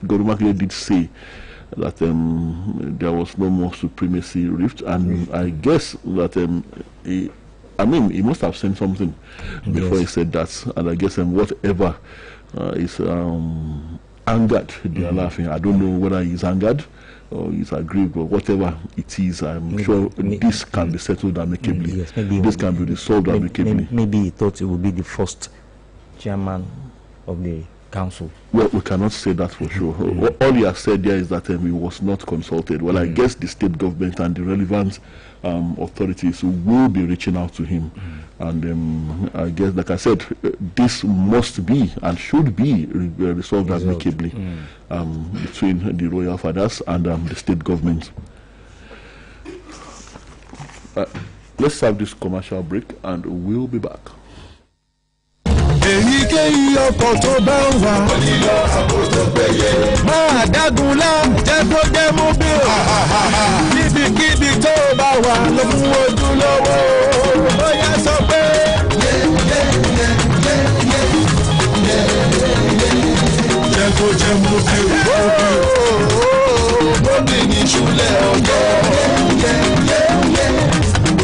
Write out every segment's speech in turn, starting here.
Makinde did say that there was no more supremacy rift, and I guess that he must have seen something before he said that, and I guess whatever is angered the Alaafin. I don't know whether he's angered or he's aggrieved, or whatever it is. I'm sure this can be settled amicably. Yes, maybe this can be resolved amicably. Maybe he thought it would be the first chairman of the council. Well, we cannot say that for sure. All he has said there is that he was not consulted. Well, I guess the state government and the relevant authorities will be reaching out to him. And I guess, like I said, this must be and should be resolved amicably between the royal fathers and the state government. Let's have this commercial break and we'll be back. Èyíkéyìí ọkọ̀ tó bá ń wà oníyọ̀ àkóso péye. Máa dágunlá jẹ́ kó jẹ́ mú bí o. Níbikíbi tó bá wà ló mú ojúlówó. Bóyá sọ pé. Jẹ́ kó jẹ́ mú bí o. Bóbi ní ìṣúlẹ̀ ọjọ́.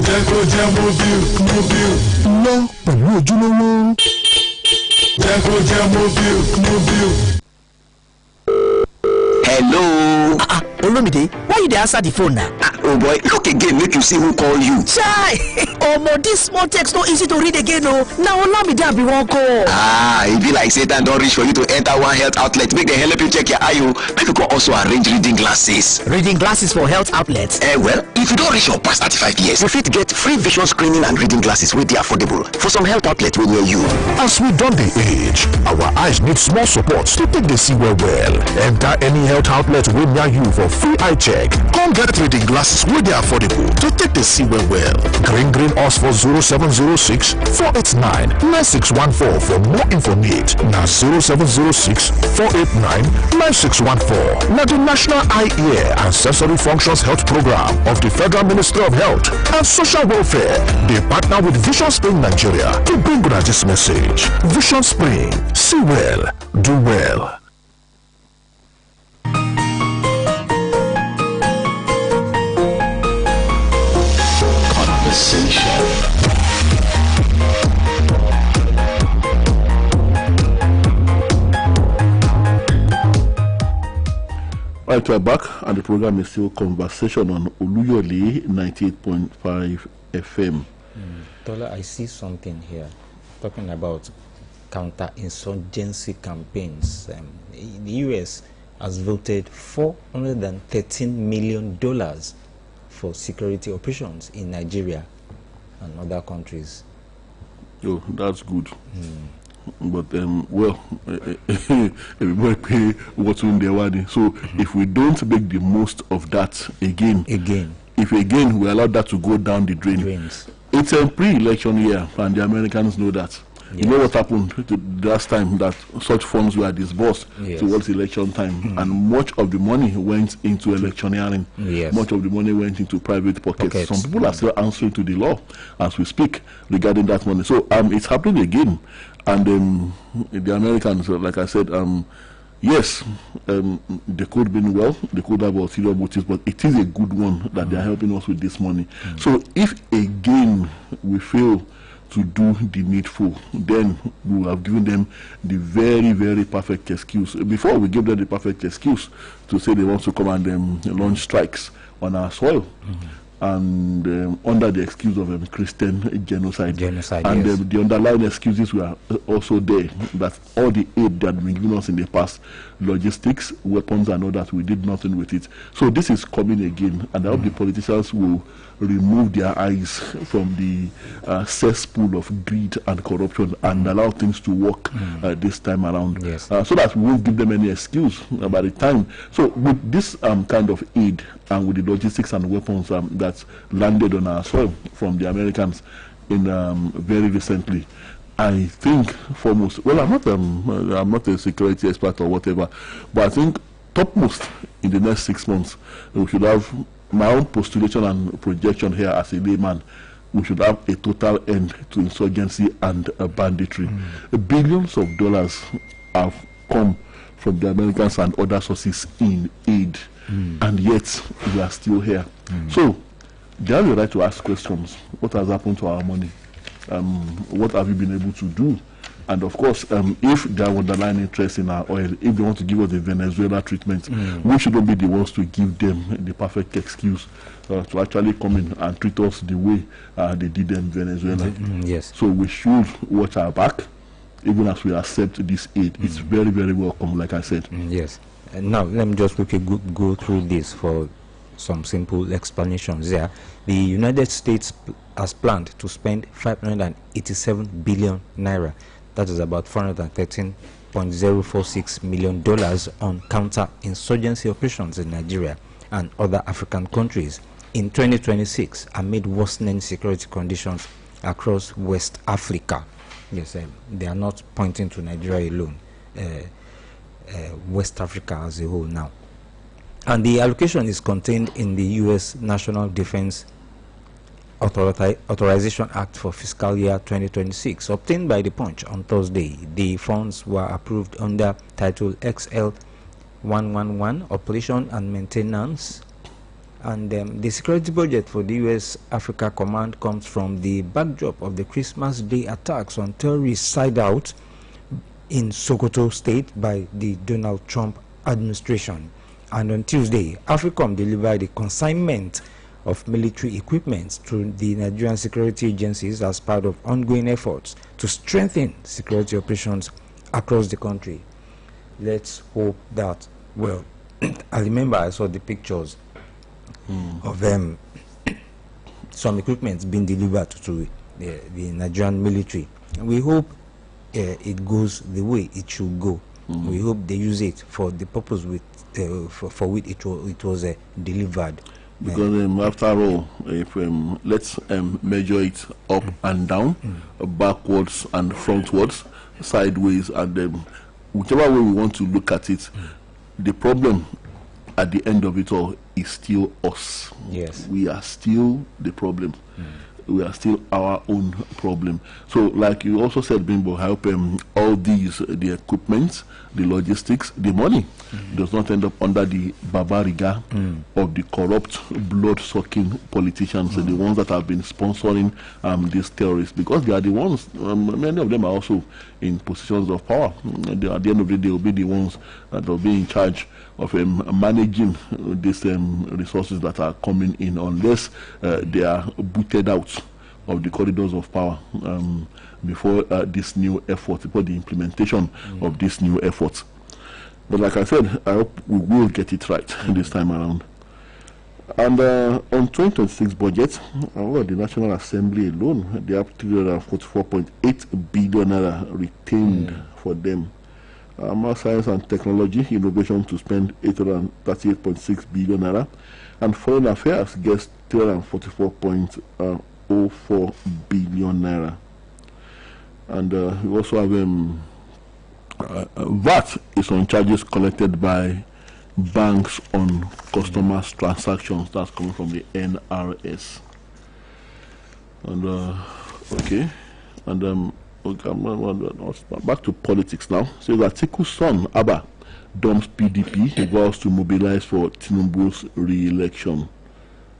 Jẹ́ kó jẹ́ mú bí o. Lọ pẹ̀lú ojúlówó. Hello. Olumide, why you dey answer the phone now? Oh boy, look again, make you see who call you. Chai! Omo, this small text no easy to read again, oh. Now Olamide be one call. It be like Satan don't reach for you to enter one health outlet. Make them help you check your eye. Make you can also arrange reading glasses. Reading glasses for health outlets? Well, if you don't reach your past 35 years, you fit get free vision screening and reading glasses wey dey affordable for some health outlet wey near you. As we don dey age, our eyes need small support to take dey see well. Enter any health outlet wey near you for free eye check. Come get reading glasses wey dey affordable to take dey see well. Green us for 0706 489 9614 for more information. Na 0706 489 9614. Na the National Eye, Ear and Sensory Functions Health Program of the Federal Ministry of Health and Social Welfare. They partner with Vision Spring Nigeria to bring you this message. Vision Spring. See well. Do well. Right, we're back, and the program is still Conversation on Oluyole 98.5 FM. Tola, I see something here talking about counter-insurgency campaigns. The U.S. has voted $413 million for security operations in Nigeria and other countries. Oh, that's good. But everybody pay what's in their wedding. So if we don't make the most of that again, if we allow that to go down the drain, it's a pre-election year, and the Americans know that. Yes. You know what happened the last time that such funds were disbursed towards election time, and much of the money went into electioneering. Much of the money went into private pockets. Some people are still answering to the law as we speak regarding that money. So it's happening again, and the Americans, like I said, yes, they could be well, they could have ulterior motives, but it is a good one that they are helping us with this money. So if again we fail to do the needful, then we will have given them the very, very perfect excuse. Before we give them the perfect excuse to say they want to come and launch strikes on our soil, and under the excuse of Christian genocide. And the underlying excuses were also there, that all the aid that been given us in the past, logistics, weapons and all that, we did nothing with it. So this is coming again, and I hope the politicians will remove their eyes from the cesspool of greed and corruption and allow things to work this time around, so that we won't give them any excuse by the time. So with this kind of aid and with the logistics and weapons that landed on our soil from the Americans in very recently, I think foremost, well, I'm not a security expert or whatever, but I think topmost in the next 6 months we should have, my own postulation and projection here as a layman, we should have a total end to insurgency and banditry. Billions of dollars have come from the Americans and other sources in aid, and yet we are still here. So they have the right to ask questions. What has happened to our money? What have you been able to do? And of course, if they have underlying interest in our oil, if they want to give us the Venezuela treatment, we shouldn't be the ones to give them the perfect excuse to actually come in and treat us the way they did in Venezuela. Yes. So we should watch our back, even as we accept this aid. It's very, very welcome, like I said. Yes. Now, let me just quickly go through this for some simple explanations there. The United States has planned to spend 587 billion naira. That is about $413.046 million on counter-insurgency operations in Nigeria and other African countries in 2026 amid worsening security conditions across West Africa. Yes, they are not pointing to Nigeria alone, West Africa as a whole now. And the allocation is contained in the U.S. National Defense Authorization Act for fiscal year 2026, obtained by the Punch on Thursday. The funds were approved under Title XL 111, Operation and Maintenance. And the security budget for the U.S. Africa Command comes from the backdrop of the Christmas Day attacks on terrorist hideout in Sokoto State by the Donald Trump administration. And on Tuesday, AFRICOM delivered a consignment of military equipment to the Nigerian security agencies as part of ongoing efforts to strengthen security operations across the country. Let's hope that, well, I remember I saw the pictures of some equipment being delivered to the Nigerian military. We hope it goes the way it should go. We hope they use it for the purpose for which it was delivered. Because after all, if let's measure it up and down, backwards and frontwards, sideways, and whichever way we want to look at it, the problem at the end of it all is still us. Yes, we are still the problem. We are still our own problem. So, like you also said, Bimbo, help all these, the equipment, the logistics, the money does not end up under the barbariga of the corrupt, blood-sucking politicians, the ones that have been sponsoring these terrorists, because they are the ones, many of them are also in positions of power. At the end of the day, they will be the ones that will be in charge of managing these resources that are coming in, unless they are booted out of the corridors of power before this new effort, before the implementation of this new effort. But like I said, I hope we will get it right this time around. And on 2026 budget, the National Assembly alone, they have 344.8 billion naira retained for them. Mass science and technology innovation to spend 838.6 billion naira, and foreign affairs gets 344.04 billion naira. And we also have VAT is on charges collected by banks on customers' transactions. That's coming from the NRS. And okay, and back to politics now. So Atiku's son Abba dumps PDP. He vows to mobilize for Tinubu's re-election.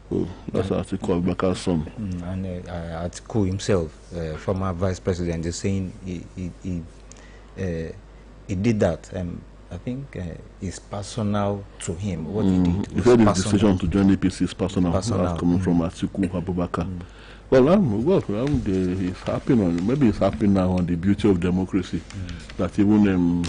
Oh, that's Atiku Abubakar's son. And Atiku himself, former vice president, is saying he did that. I think it's personal to him. What he did. He said his decision to join APC is personal. That's coming from Atiku Abubakar. Well, he's happy maybe he's happy now on the beauty of democracy. That even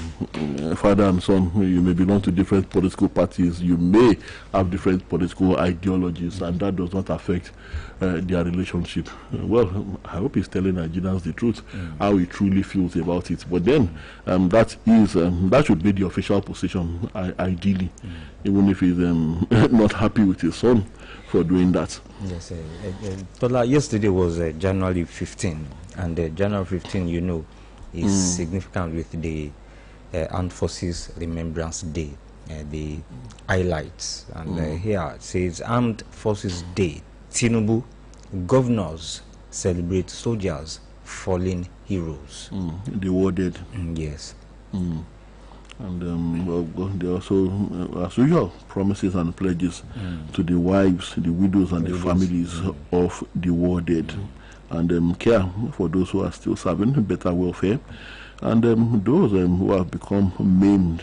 father and son, you may belong to different political parties, you may have different political ideologies, and that does not affect their relationship. Well, I hope he's telling Nigerians the truth, how he truly feels about it. But then, that should be the official position, ideally, even if he's not happy with his son for doing that. Yes, yesterday was January 15, and January 15, you know, is significant with the Armed Forces Remembrance Day, the highlights. And here it says, Armed Forces Day, Tinubu, governors celebrate soldiers, fallen heroes. The worded. Yes. And well, there also, as usual, promises and pledges to the wives, the widows, and the families of the war dead, and care for those who are still serving, better welfare, and those who have become maimed,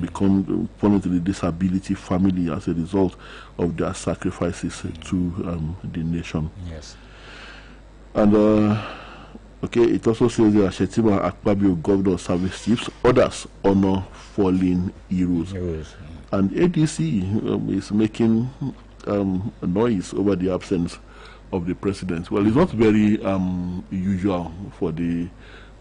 become fall into the disability family as a result of their sacrifices to the nation. Yes. And okay, it also says that Shetima Akpabio, governor of service chiefs, others honor fallen heroes. And ADC is making a noise over the absence of the president. Well, it's not very usual for the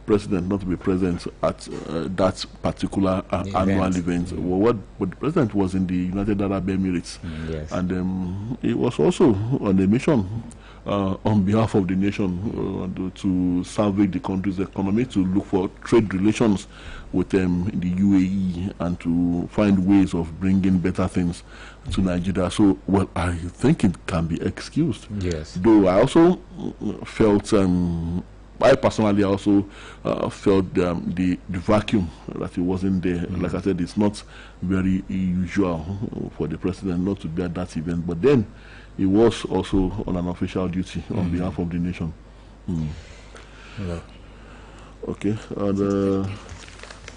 president not to be present at that particular annual event. Well, but the president was in the United Arab Emirates, and he was also on a mission on behalf of the nation to salvage the country's economy, to look for trade relations with the UAE, and to find ways of bringing better things to Nigeria. So, well, I think it can be excused. Yes. Though I also felt, I personally also felt the vacuum that he wasn't there. Like I said, it's not very usual for the president not to be at that event. But then he was also on an official duty on behalf of the nation. Okay. And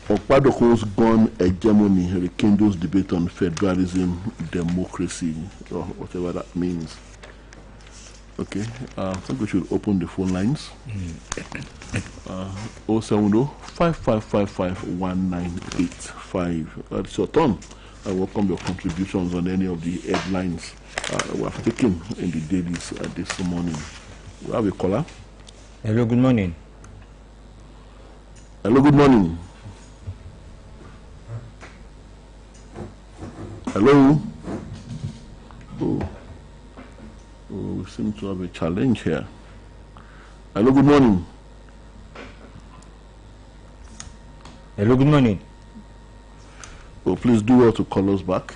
Okpadoko's gun hegemony rekindles debate on federalism, democracy, or whatever that means. Okay, I think we should open the phone lines. 070-5555-1985. That's your turn. I welcome your contributions on any of the headlines we have taken in the dailies this morning. We have a caller. Hello, good morning. Hello, good morning. Hello. Oh, we seem to have a challenge here. Hello, good morning. Hello, good morning. Oh, please do well to call us back.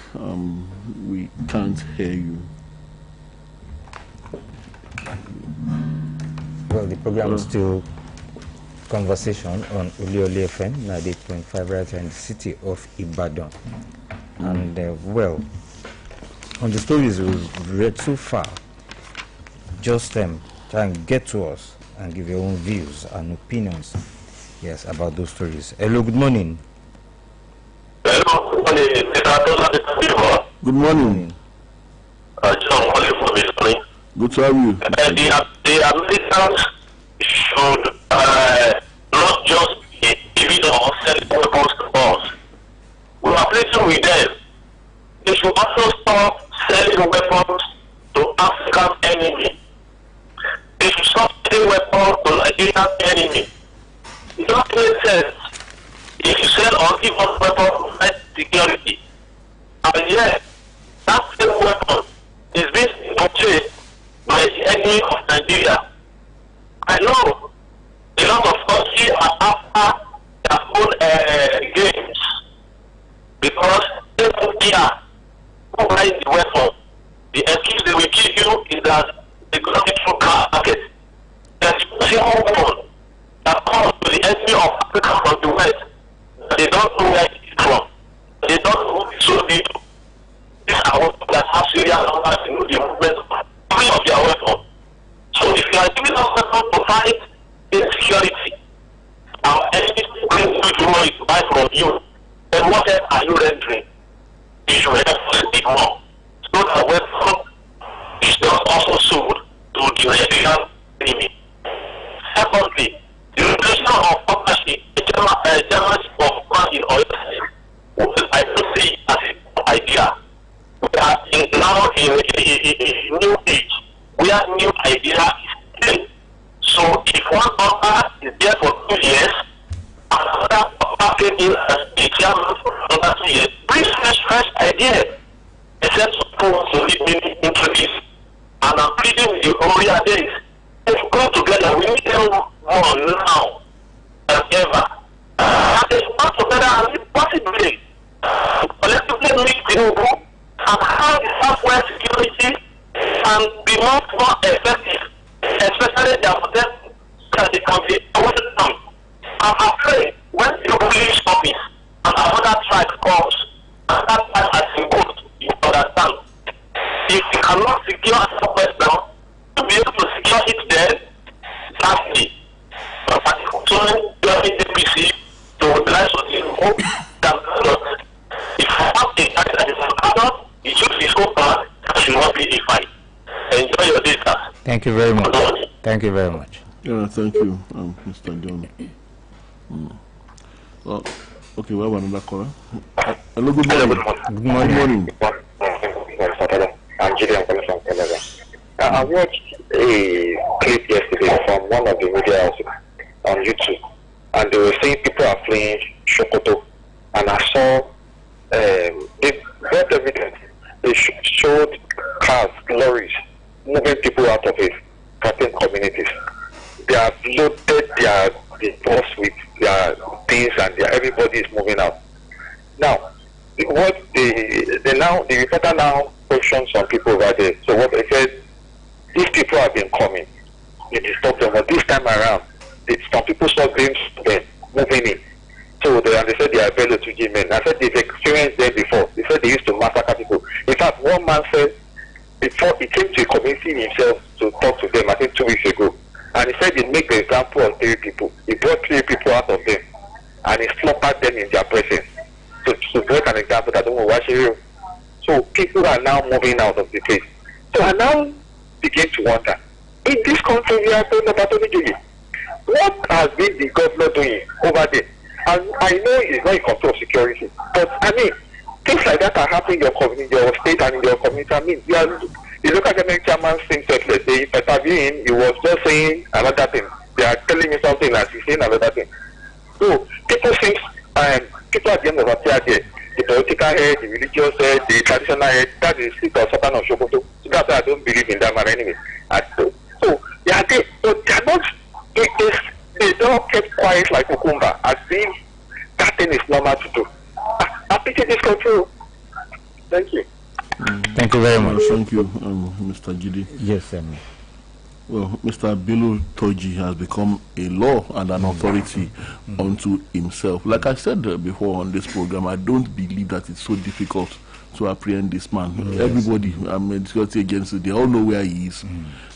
We can't hear you. Well, the program is still conversation on Oluyole FM 98.5 right here in the city of Ibadan. And well, on the stories we've read so far, just try and get to us and give your own views and opinions, yes, about those stories. Hello, good morning. Hello, good morning. Good morning. John calling from this morning. Good to have you. The Americans should not just be giving or selling weapons to us. We are placing with them. They should also stop selling weapons to African enemy. They should stop selling weapons to Nigerian enemy. It doesn't make sense if you sell or give us weapons to fight security. And yet, that same weapon is being purchased by the enemy of Nigeria. I know a lot of countries are after their own games because they don't care who buys the weapon. The excuse they will give you is that they go through car market. There's a single one that comes to the enemy of Africa from the West. They don't know where it is from. They don't know who it sold it to. These are ones that have serious numbers to know the movement of their weapon. So if you are giving us weapons to fight insecurity, our enemies bring you to money to buy from you, then what else are you rendering? You should help us a bit more. So that weapon is not also sold to the Nigerian enemy. Secondly, the reduction of partnership, the German of man in oil, I don't see it as an idea. We are now in a new age where new idea is dead. So if one partner is there for 2 years, another partner came in as a chairman for another 2 years, bring fresh idea. Except people want to lead me into this. And I'm pleading with the earlier days. Let's go together. We need them more now than ever. And they come together and live possibly. Collectively meet Tinubu and how the Southwest security can be much more effective, especially their protect that they can be away from. I'm afraid when Tinubu leaves office, if we cannot secure somewhere now, to be able to secure it then, lastly, so during the PC to organize on the hope that if you have a tax that is an it should be so bad, it should not be a fight. Enjoy your data. Thank you very much. Thank you very much. Yeah, thank you, Mr. John. Well, okay, we have another caller. Hello, good morning. Good morning. I'm Julian calling from Canada. I watched a clip yesterday from one of the media houses on YouTube, and they were saying people are fleeing Sokoto, and I saw they got evidence. They showed cars, lorries, moving people out of it, certain communities. They have loaded the bus with their things, and everybody is moving out. Now, what the reporter now questioned some people over there. So what they said, these people have been coming, they disturbed them, but this time around, some people saw glimpses of them moving in. So they said they are very to G men. I said they've experienced them before. They said they used to massacre people. In fact, one man said before he came to a community himself to talk to them, I think 2 weeks ago, and he said he'd make the example of 3 people. He brought 3 people out of them, and he slaughtered them in their presence. To break an example that don't watch it. So people are now moving out of the place. So I now begin to wonder, in this country we are talking about what has been the governor doing over there? And I know it's not in control of security, but I mean, things like that are happening in your community, your state, and in your community. I mean, the local government chairman seems selfless. They intervene, he was just saying another thing. They are telling me something and he's saying another thing. So people think, people at the end of the day, the political head, the religious head, the traditional head, that is the Sultan of Sokoto. So that's why I don't believe in that man anyway. So they are there, but they are not. They don't keep quiet like Okumba, as if that thing is normal to do. I pity this control. Thank you. Thank you very much. Thank you, Mr. Gidi. Yes, Well, Mr. Bilu Toji has become a law and an authority unto himself. Like I said before on this program, I don't believe that it's so difficult to apprehend this man. Yes. Everybody, security agencies, they all know where he is,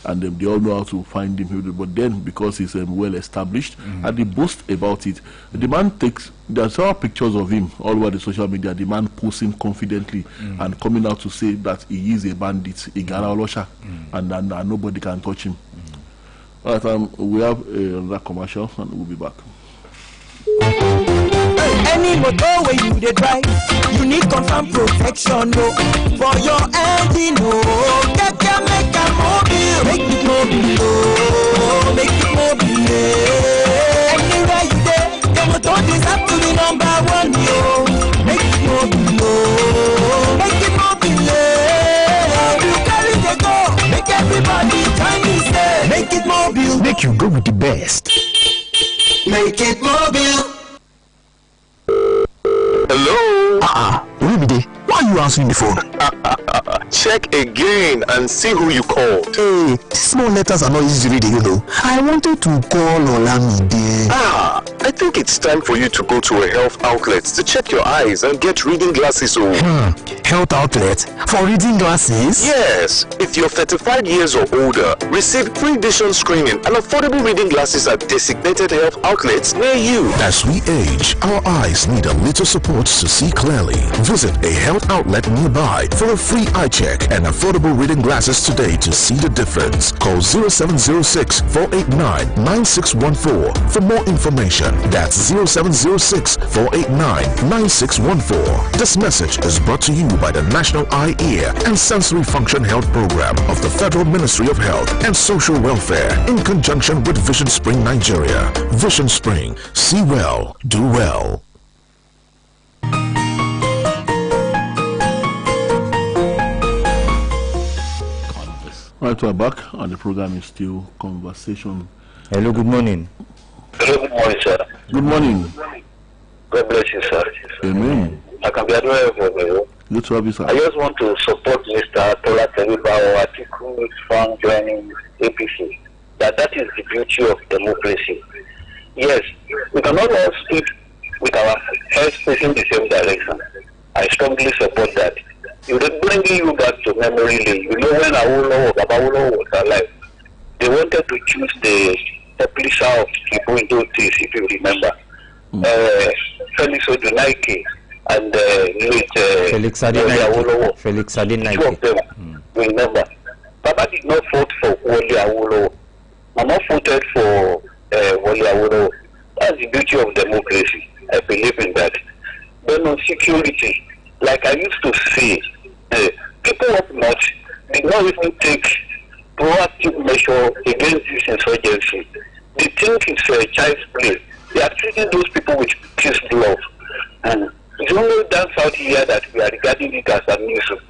and they all know how to find him. But then, because he's well established, and they boast about it, the man takes. There are pictures of him all over the social media. The man posing confidently and coming out to say that he is a bandit, a Olosha, and nobody can touch him. All right, we have another commercial, and we'll be back. Any motor where you dey drive, you need confirm protection, no. For your engine, no. Get your make a mobile, make it mobile, no. Make it mobile, yeah. Anywhere you dey, your motor deserve to be #1, yo. Make it mobile, no. Make it mobile, yeah. You carry the go, make everybody join me, say. Make it mobile, Make you go with the best. make it mobile. Hello? Olumide, why are you answering the phone? Check again and see who you called. Hey, small letters are not easy to read, you know. I wanted to call Olamide. I think it's time for you to go to a health outlet to check your eyes and get reading glasses. Health outlet for reading glasses? Yes, if you're 35 years or older, receive free vision screening and affordable reading glasses at designated health outlets near you. As we age, our eyes need a little support to see clearly. Visit a health outlet nearby for a free eye check and affordable reading glasses today to see the difference. Call 0706 489 9614 for more information. That's 0706 489 9614. This message is brought to you by the National Eye, Ear and Sensory Function Health Program of the Federal Ministry of Health and Social Welfare in conjunction with Vision Spring Nigeria. Vision Spring. See well, do well. Right, we're back, and the program is still Conversation. Hello, good morning. Hello, good morning, sir. Good morning. God bless you, sir. Amen. I can be admired for you. Good to have you, sir. I just want to support Mr. Tola Teliba or article from joining APC. That is the beauty of democracy. Yes, we cannot all speak with our heads facing the same direction. I strongly support that. You bringing you back to memory lane. You know when Awolowo was alive, they wanted to choose the publisher of Kibu in those days, if you remember. Felix Odunaike and late Felix Adinaike. Felix Adinaike. Two of them, remember. Baba did not vote for Wole Awolowo. Mama voted for Wole Awolowo. That's the beauty of democracy. I believe in that. Then on security, like I used to say, people up north did not even take proactive measure against this insurgency. They think it's child's play. They are treating those people with peace love. And it's only down south here that we are regarding it as a nuisance.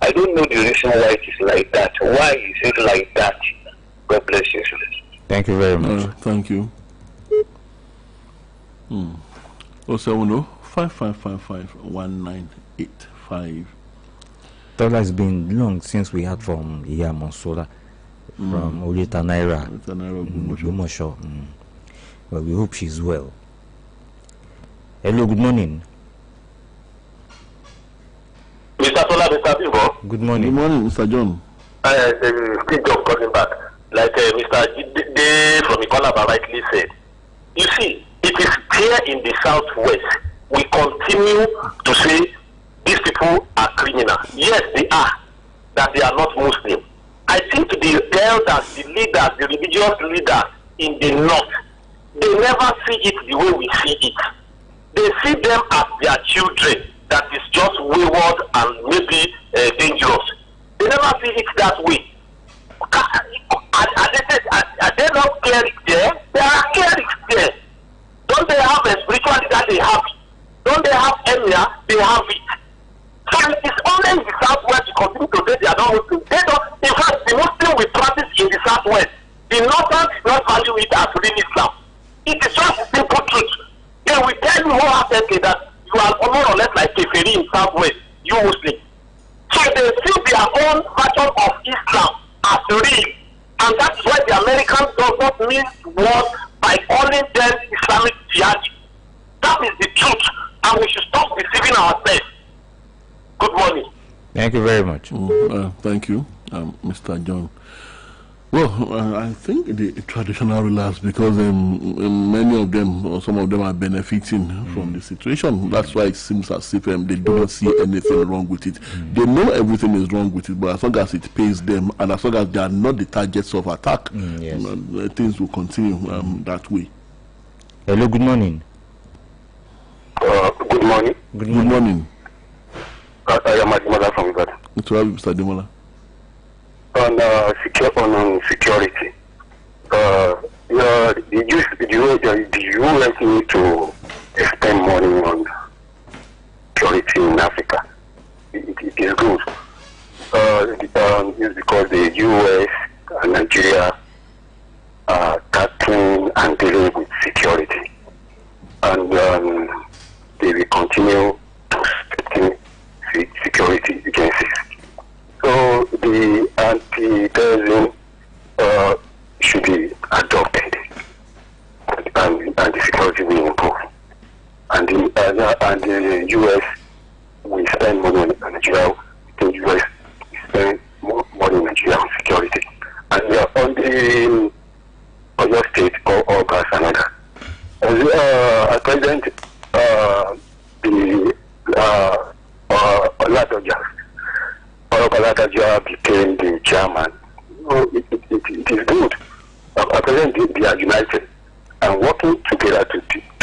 I don't know the reason why it is like that. Why is it like that? God bless you. Thank you very much. Thank you. 070 5555 Tola, has been long since we heard from Iya Monsola from Olita Naira. Gumosho. Well, we hope she's well. Hello, good morning. Mr. Tola, Mr. Bimbo. Good morning. Good morning, Mr. John. Good job coming back. Like Mr. Day from Ikolaba rightly said. You see, it is here in the southwest. We continue to say these people are criminals. Yes, they are. That they are not Muslim. I think the elders, the leaders, the religious leaders in the north, they never see it the way we see it. They see them as their children that is just wayward and maybe dangerous. They never see it that way. Are they not clerics there? There are clerics there. Don't they have a spiritual leader? They have it. Don't they have emir? They have it. So it is only in the southwest you continue to say they are not Muslim. They don't. In fact, the Muslim we practice in the southwest, the northern does not value it as real Islam. It is just a simple truth. They will tell you wholeheartedly that you are more or less like a Keferi in southwest, you Muslim. So they see their own version of Islam as real. And that is why the Americans does not mean words by calling them Islamic jihad. That is the truth. And we should stop deceiving ourselves. Good morning. Thank you very much. Thank you, Mr. John. Well, I think the traditional rulers, because many of them or some of them are benefiting from the situation. That's why it seems as if they do not see anything wrong with it. They know everything is wrong with it, but as long as it pays them and as long as they are not the targets of attack, things will continue that way. Hello, good morning. Good morning. Good morning. I am Adimola from Ibadan. It's all right, Mr. Demola. On security, the US need to spend money on security in Africa. It is good. It's because the US and Nigeria are tackling and dealing with security, and they will continue to strengthen security agencies. So the anti-terrorism should be adopted, and the security will improve. And the U.S. will spend money on Nigeria. The U.S. will spend more money on Nigeria on security. And on the Oyo State or August and other. At present, Oluyole became the chairman. It is good. At present, they are united and working together to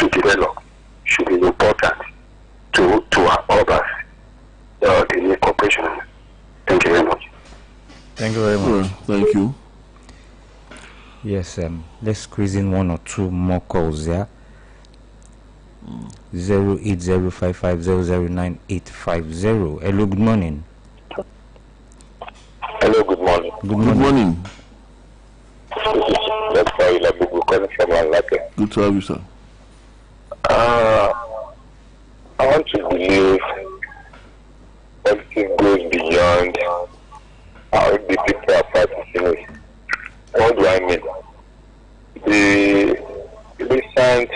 develop should be important to our others. They need cooperation. Thank you very much. Thank you very much. Thank you. Yes, let's squeeze in one or two more calls there. 08055009850. Hello, good morning. Hello, good morning. Good morning. Good to have you, sir. I want to believe everything goes beyond how the people are practicing it. What do I mean? The recent,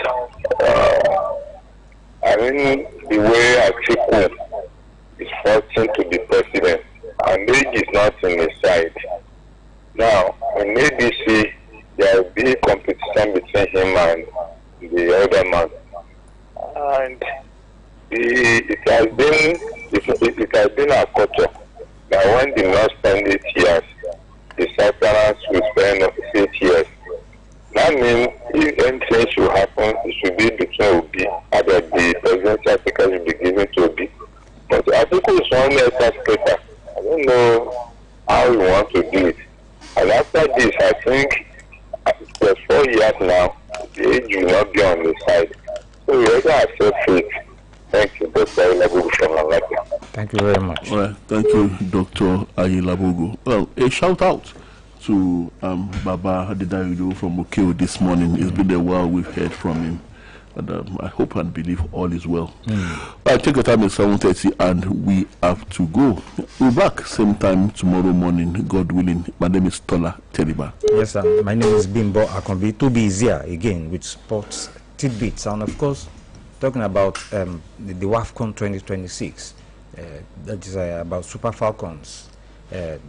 the way I people is fortune to be president, and age is not in his side. Now, in ADC, there will be competition between him and the other man. And it has been a culture that when the man spend 8 years, the Southerners will spend 8 years. That means if anything should happen, it should be between Obi and the presidential ticket will be given to Obi. But I think it's one letter paper. I don't know how we want to do it. And after this, I think for 4 years now, the age will not be on the side. So we also accept it. Thank you, Dr. Ayelabogo from Alaska. Thank you very much. All right, thank you, Dr. Ayelabogo. Well, a shout out to Baba Adedayo from Okeo this morning. It's been a while we've heard from him. And I hope and believe all is well. I take the time at 7:30 and we have to go. We'll be back same time tomorrow morning, God willing. My name is Tola Teriba. Yes, sir. My name is Bimbo Akonbi. To be easier again with sports tidbits. And of course, talking about the WAFCON 2026. That is about Super Falcons. That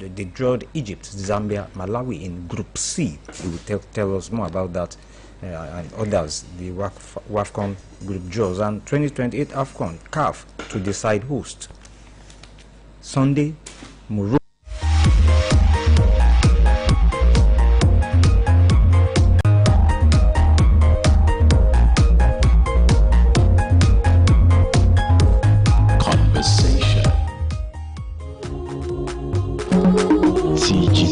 they drawed Egypt, Zambia, Malawi in Group C. He will tell us more about that. And others, the WAFCON group draws, and 2028 AFCON CAF to decide host. Sunday, Morocco. Conversation. Teach